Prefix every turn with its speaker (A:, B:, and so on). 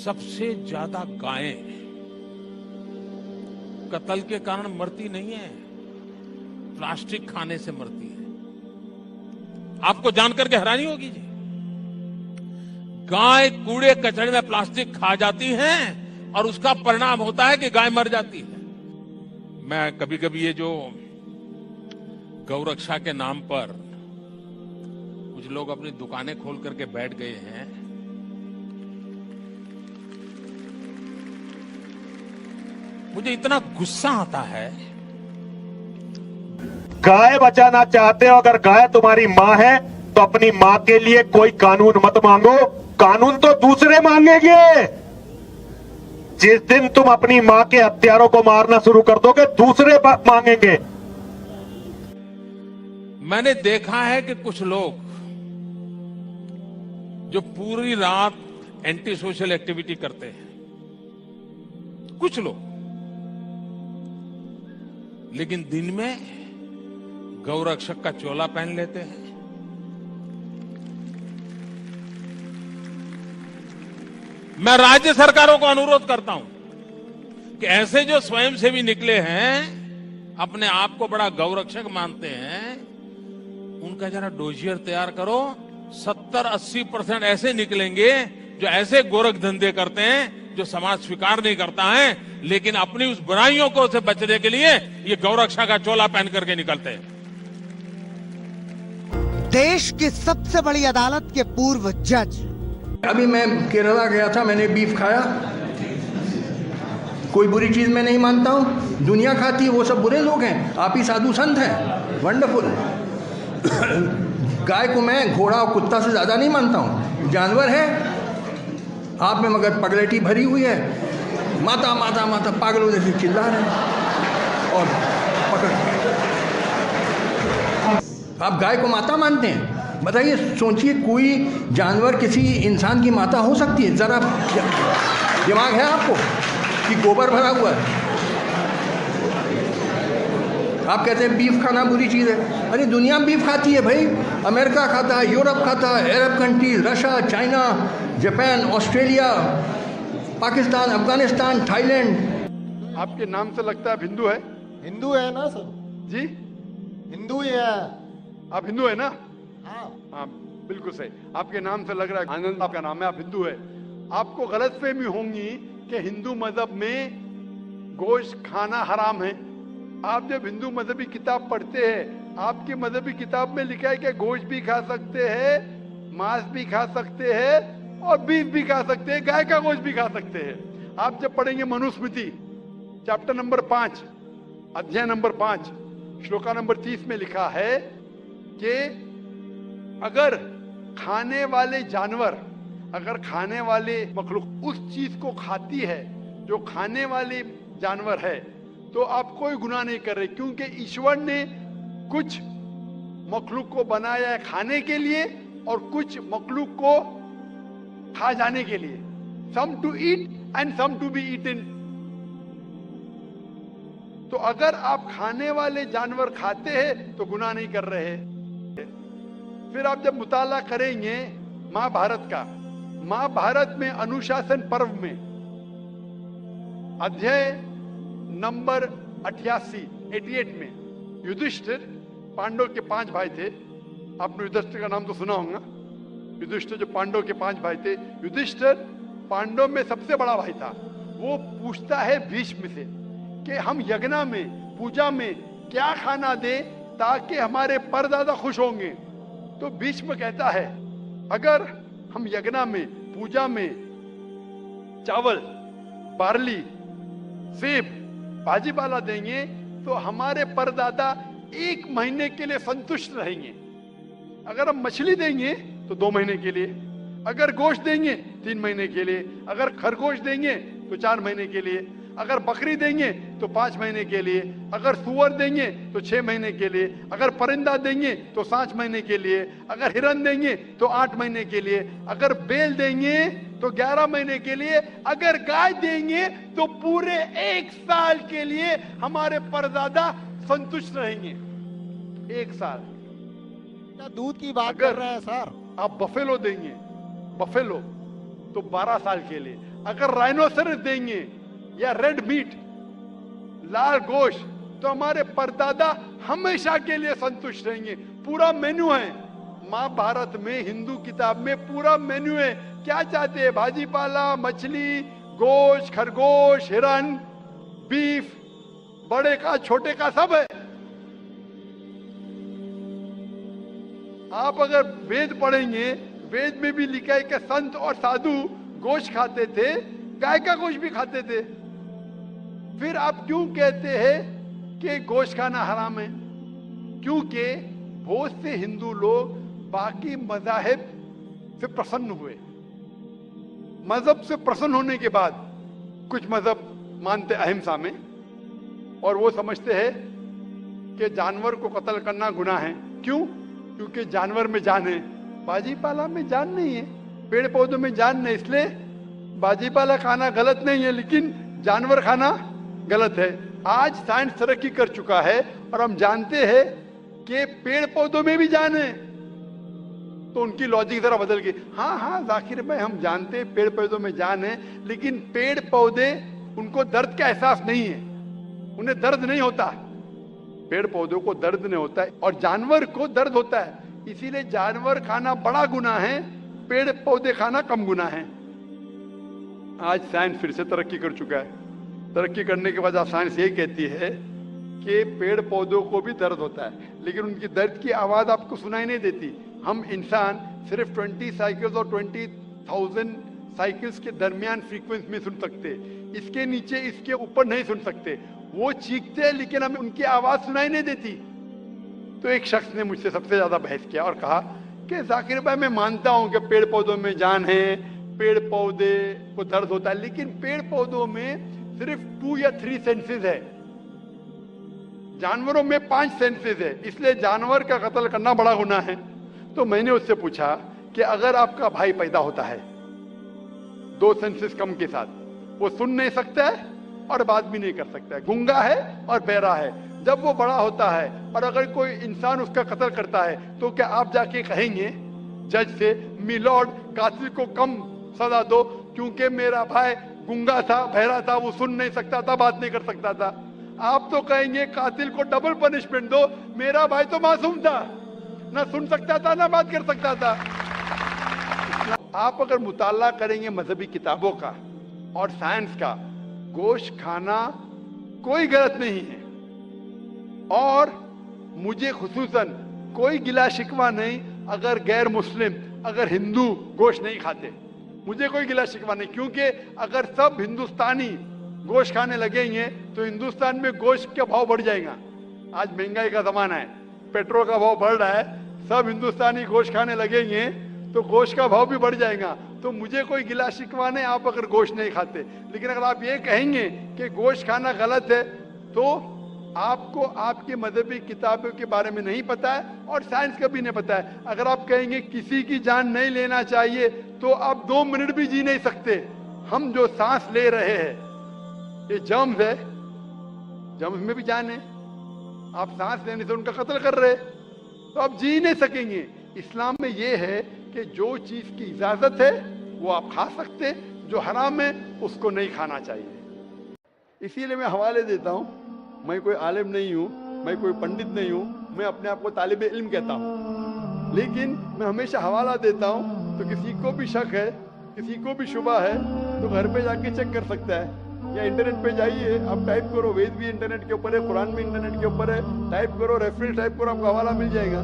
A: सबसे ज्यादा गायें कत्ल के कारण मरती नहीं है, प्लास्टिक खाने से मरती है। आपको जानकर के हैरानी होगी जी, गाय कूड़े कचरे में प्लास्टिक खा जाती है और उसका परिणाम होता है कि गाय मर जाती है। मैं कभी कभी ये जो गौरक्षा के नाम पर कुछ लोग अपनी दुकानें खोल करके बैठ गए हैं, मुझे इतना गुस्सा आता है।
B: गाय बचाना चाहते हो, अगर गाय तुम्हारी मां है तो अपनी मां के लिए कोई कानून मत मांगो, कानून तो दूसरे मांगेंगे। जिस दिन तुम अपनी मां के हत्यारों को मारना शुरू कर दोगे, दूसरे मांगेंगे।
A: मैंने देखा है कि कुछ लोग जो पूरी रात एंटी सोशल एक्टिविटी करते हैं, कुछ लोग, लेकिन दिन में गौरक्षक का चोला पहन लेते हैं। मैं राज्य सरकारों को अनुरोध करता हूं कि ऐसे जो स्वयंसेवी निकले हैं, अपने आप को बड़ा गौरक्षक मानते हैं, उनका जरा डोजियर तैयार करो। 70-80% ऐसे निकलेंगे जो ऐसे गोरख धंधे करते हैं जो समाज स्वीकार नहीं करता है, लेकिन अपनी उस बुराइयों को से बचने के लिए ये गौरक्षा का चोला पहन करके निकलते हैं।
C: देश की सबसे बड़ी अदालत के पूर्व जज।
D: अभी मैं केरला गया था, मैंने बीफ खाया, कोई बुरी चीज मैं नहीं मानता हूं। दुनिया खाती है, वो सब बुरे लोग हैं, आप ही साधु संत हैं, वंडरफुल। गाय को मैं घोड़ा और कुत्ता से ज्यादा नहीं मानता हूं, जानवर है। आप में मगर पगलेटी भरी हुई है, माता माता माता पागलों जैसे चिल्ला रहे हैं और पकड़। आप गाय को माता मानते हैं? बताइए, सोचिए, कोई जानवर किसी इंसान की माता हो सकती है? जरा दिमाग है आपको कि गोबर भरा हुआ है? आप कहते हैं बीफ खाना बुरी चीज़ है। अरे दुनिया बीफ खाती है भाई, अमेरिका खाता है, यूरोप खाता है, अरब countries, Russia, China, Japan, Australia, Pakistan, Afghanistan, Thailand.
E: आपके नाम से लगता है आप हिंदू है?
F: हिंदू है ना सर?
E: जी
F: हिंदू ही है।
E: आप हिंदू है ना?
F: हाँ
E: हाँ, बिल्कुल सही। आपके नाम से लग रहा है आनंद आपका नाम है, आप हिंदू है। आपको गलतफहमी होंगी कि हिंदू मजहब में गोश्त खाना हराम है। आप जब हिंदू मजहबी किताब पढ़ते हैं, आपकी मजहबी किताब में लिखा है कि गोश्त भी खा सकते हैं, मांस भी खा सकते हैं और बीफ भी खा सकते हैं, गाय का गोश्त भी खा सकते हैं। आप जब पढ़ेंगे मनुस्मृति चैप्टर नंबर 5 अध्याय नंबर 5 श्लोका नंबर 30 में लिखा है कि अगर खाने वाले जानवर, अगर खाने वाले मखलूक उस चीज को खाती है जो खाने वाले जानवर है, तो आप कोई गुनाह नहीं कर रहे, क्योंकि ईश्वर ने कुछ मखलूक को बनाया है खाने के लिए और कुछ मखलूक को खा जाने के लिए। Some to eat and some to be eaten. तो अगर आप खाने वाले जानवर खाते हैं तो गुनाह नहीं कर रहे। फिर आप जब मुताला करेंगे महाभारत का, महाभारत में अनुशासन पर्व में अध्याय नंबर 88 में युधिष्ठिर, पांडव के 5 भाई थे। आपने युधिष्ठिर का नाम तो सुना होगा। युधिष्ठिर जो पांडव के 5 भाई थे, युधिष्ठिर पांडव में सबसे बड़ा भाई था। वो पूछता है भीष्म से कि हम यज्ञ में, पूजा में क्या खाना दे ताकि हमारे परदादा खुश होंगे। तो भीष्म कहता है, अगर हम यज्ञ में, पूजा में चावल, बार्ली, सेब, भाजीपाला देंगे तो हमारे परदादा 1 महीने के लिए संतुष्ट रहेंगे। अगर हम मछली देंगे तो 2 महीने के लिए, अगर गोश्त देंगे 3 महीने के लिए, अगर खरगोश देंगे तो 4 महीने के लिए, अगर बकरी देंगे तो 5 महीने के लिए, अगर सुअर देंगे तो 6 महीने के लिए, अगर परिंदा देंगे तो 7 महीने के लिए, अगर हिरन देंगे तो 8 महीने के लिए, अगर बैल देंगे तो 11 महीने के लिए, अगर गाय देंगे तो पूरे 1 साल के लिए हमारे परदादा संतुष्ट रहेंगे। 1 साल।
F: क्या दूध की बात कर रहे हैं सर?
E: आप बफेलो देंगे, बफेलो तो 12 साल के लिए, अगर राइनोसरस देंगे या रेड मीट, लाल गोश्त, तो हमारे परदादा हमेशा के लिए संतुष्ट रहेंगे। पूरा मेन्यू है महाभारत में, हिंदू किताब में पूरा मेन्यू है। क्या चाहते हैं? भाजी पाला, मछली, गोश्त, खरगोश, हिरन, बीफ, बड़े का छोटे का सब है। आप अगर वेद पढ़ेंगे, वेद में भी लिखा है कि संत और साधु गोश्त खाते थे, गाय का गोश्त भी खाते थे। फिर आप क्यों कहते हैं कि गोश्त खाना हराम है? क्योंकि बहुत से हिंदू लोग बाकी मज़ाहिब से प्रसन्न हुए। मजहब से प्रसन्न होने के बाद कुछ मजहब मानते अहिंसा में, और वो समझते हैं कि जानवर को कत्ल करना गुनाह है। क्यों? क्योंकि जानवर में जान है, बाजी पाला में जान नहीं है, पेड़ पौधों में जान नहीं, इसलिए बाजी पाला खाना गलत नहीं है, लेकिन जानवर खाना गलत है। आज साइंस तरक्की कर चुका है और हम जानते हैं कि पेड़ पौधों में भी जान है, तो उनकी लॉजिक जरा बदल गई। हाँ जाकिर भाई, हम जानते हैं पेड़ पौधों में जान है, लेकिन पेड़ पौधे, उनको दर्द का एहसास नहीं है, उन्हें दर्द नहीं होता। पेड़ पौधों को दर्द नहीं होता है और जानवर को दर्द होता है, इसीलिए जानवर खाना बड़ा गुनाह है, पेड़ पौधे खाना कम गुनाह है। आज साइंस फिर से तरक्की कर चुका है। तरक्की करने के बाद साइंस ये कहती है कि पेड़ पौधों को भी दर्द होता है, लेकिन उनकी दर्द की आवाज आपको सुनाई नहीं देती। हम इंसान सिर्फ 20 साइकिल्स और 20,000 साइकिल्स के दरमियान फ्रीक्वेंसी में सुन सकते, इसके नीचे, इसके ऊपर नहीं सुन सकते। वो चीखते हैं लेकिन हमें उनकी आवाज सुनाई नहीं देती। तो एक शख्स ने मुझसे सबसे ज्यादा बहस किया और कहा कि जाकिर भाई, मैं मानता हूं कि पेड़ पौधों में जान है, पेड़ पौधे को दर्द होता है, लेकिन पेड़ पौधों में सिर्फ 2 या 3 सेंसेस है, जानवरों में 5 सेंसेस है, इसलिए जानवर का कत्ल करना बड़ा गुनाह है। तो मैंने उससे पूछा कि अगर आपका भाई पैदा होता है 2 सेंसेस कम के साथ, वो सुन नहीं सकता है और बात भी नहीं कर सकता है, गूंगा है और बहरा है, जब वो बड़ा होता है और अगर कोई इंसान उसका कत्ल करता है, तो क्या आप जाके कहेंगे जज से, मिलॉर्ड कातिल को कम सजा दो क्योंकि मेरा भाई गूंगा था, बहरा था, वो सुन नहीं सकता था, बात नहीं कर सकता था? आप तो कहेंगे कातिल को डबल पनिशमेंट दो, मेरा भाई तो मासूम था, ना सुन सकता था ना बात कर सकता था। आप अगर मुताला करेंगे मजहबी किताबों का और साइंस का, गोश्त खाना कोई गलत नहीं है, और मुझे खुसूसन कोई गिला शिकवा नहीं अगर गैर मुस्लिम, अगर हिंदू गोश्त नहीं खाते, मुझे कोई गिला शिकवा नहीं, क्योंकि अगर सब हिंदुस्तानी गोश्त खाने लगेंगे तो हिंदुस्तान में गोश्त का भाव बढ़ जाएगा। आज महंगाई का जमाना है, पेट्रोल का भाव बढ़ रहा है, सब हिंदुस्तानी गोश्त खाने लगेंगे तो गोश्त का भाव भी बढ़ जाएगा। तो मुझे कोई गिला शिकवा नहीं आप अगर गोश्त नहीं खाते, लेकिन अगर आप ये कहेंगे कि गोश्त खाना गलत है, तो आपको आपकी मजहबी किताबों के बारे में नहीं पता है और साइंस का भी नहीं पता है। अगर आप कहेंगे किसी की जान नहीं लेना चाहिए, तो आप 2 मिनट भी जी नहीं सकते। हम जो सांस ले रहे हैं ये जर्म्स है, जर्म्स में भी जान है, आप सांस लेने से उनका कत्ल कर रहे हैं, तो आप जी नहीं सकेंगे। इस्लाम में ये है कि जो चीज की इजाजत है वो आप खा सकते, जो हराम है उसको नहीं खाना चाहिए। इसीलिए मैं हवाले देता हूँ, मैं कोई आलिम नहीं हूँ, मैं कोई पंडित नहीं हूँ, मैं अपने आप को तालिबे इल्म कहता हूँ, लेकिन मैं हमेशा हवाला देता हूँ। तो किसी को भी शक है, किसी को भी शुबा है, तो घर पे जाके चेक कर सकता है, या इंटरनेट पे जाइए, आप टाइप करो, वेद भी इंटरनेट के ऊपर है, कुरान भी इंटरनेट के ऊपर है, टाइप करो, रेफरेंस टाइप करो, आपको हवाला मिल जाएगा।